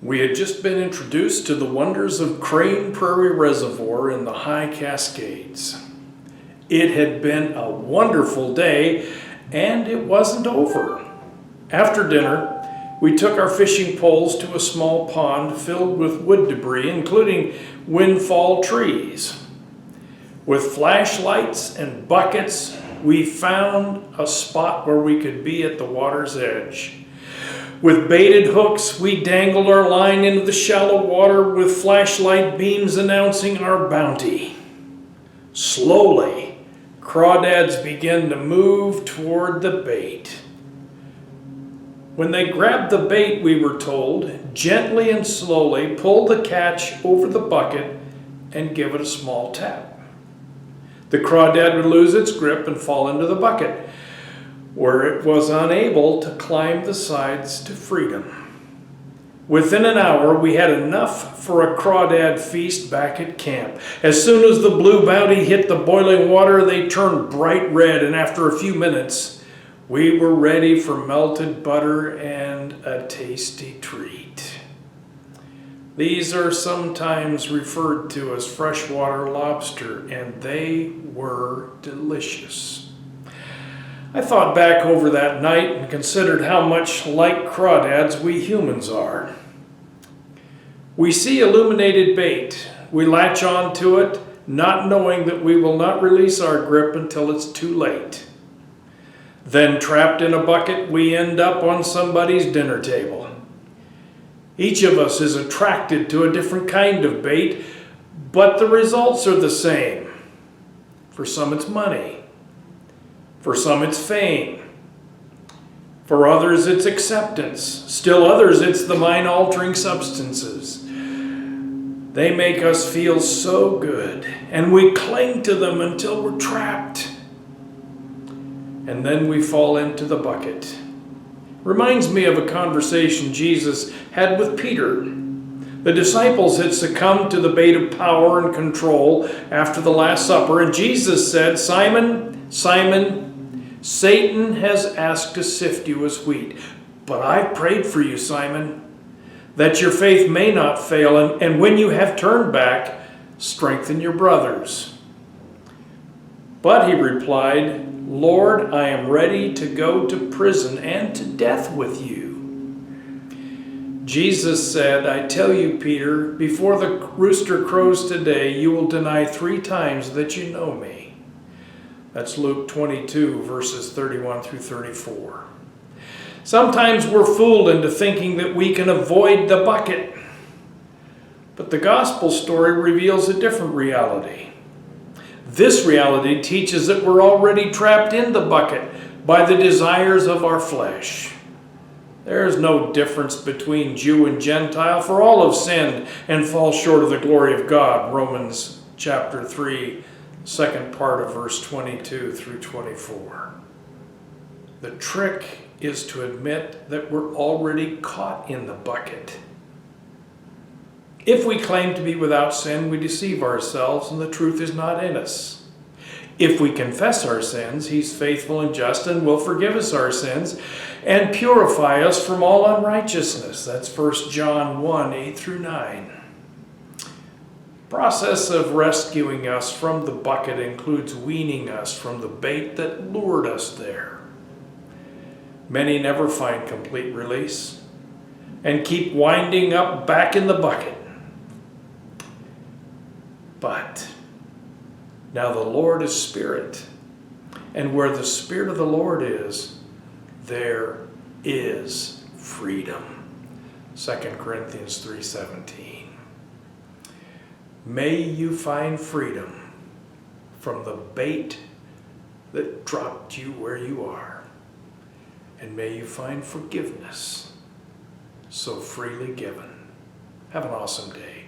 We had just been introduced to the wonders of Crane Prairie Reservoir in the High Cascades. It had been a wonderful day, and it wasn't over. After dinner, we took our fishing poles to a small pond filled with wood debris, including windfall trees. With flashlights and buckets, we found a spot where we could be at the water's edge. With baited hooks, we dangled our line into the shallow water with flashlight beams announcing our bounty. Slowly, crawdads began to move toward the bait. When they grabbed the bait, we were told, gently and slowly pull the catch over the bucket and give it a small tap. The crawdad would lose its grip and fall into the bucket, where it was unable to climb the sides to freedom. Within an hour, we had enough for a crawdad feast back at camp. As soon as the blue bounty hit the boiling water, they turned bright red, and after a few minutes, we were ready for melted butter and a tasty treat. These are sometimes referred to as freshwater lobster, and they were delicious. I thought back over that night and considered how much like crawdads we humans are. We see illuminated bait. We latch on to it, not knowing that we will not release our grip until it's too late. Then, trapped in a bucket, we end up on somebody's dinner table. Each of us is attracted to a different kind of bait, but the results are the same. For some, it's money. For some, it's fame. For others, it's acceptance. Still others, it's the mind-altering substances. They make us feel so good, and we cling to them until we're trapped. And then we fall into the bucket. Reminds me of a conversation Jesus had with Peter. The disciples had succumbed to the bait of power and control after the Last Supper, and Jesus said, "Simon, Simon, Satan has asked to sift you as wheat, but I've prayed for you, Simon, that your faith may not fail, and when you have turned back, strengthen your brothers." But he replied, "Lord, I am ready to go to prison and to death with you." Jesus said, "I tell you, Peter, before the rooster crows today, you will deny 3 times that you know me." That's Luke 22, verses 31 through 34. Sometimes we're fooled into thinking that we can avoid the bucket. But the gospel story reveals a different reality. This reality teaches that we're already trapped in the bucket by the desires of our flesh. There is no difference between Jew and Gentile, for all have sinned and fall short of the glory of God. Romans chapter 3, second part of verse 22 through 24. The trick is to admit that we're already caught in the bucket. If we claim to be without sin, we deceive ourselves and the truth is not in us. If we confess our sins, he's faithful and just and will forgive us our sins and purify us from all unrighteousness. That's 1 John 1, 8 through 9. The process of rescuing us from the bucket includes weaning us from the bait that lured us there. Many never find complete release and keep winding up back in the bucket. But now the Lord is Spirit, and where the Spirit of the Lord is, there is freedom. 2 Corinthians 3:17. May you find freedom from the bait that dropped you where you are, and may you find forgiveness so freely given. Have an awesome day.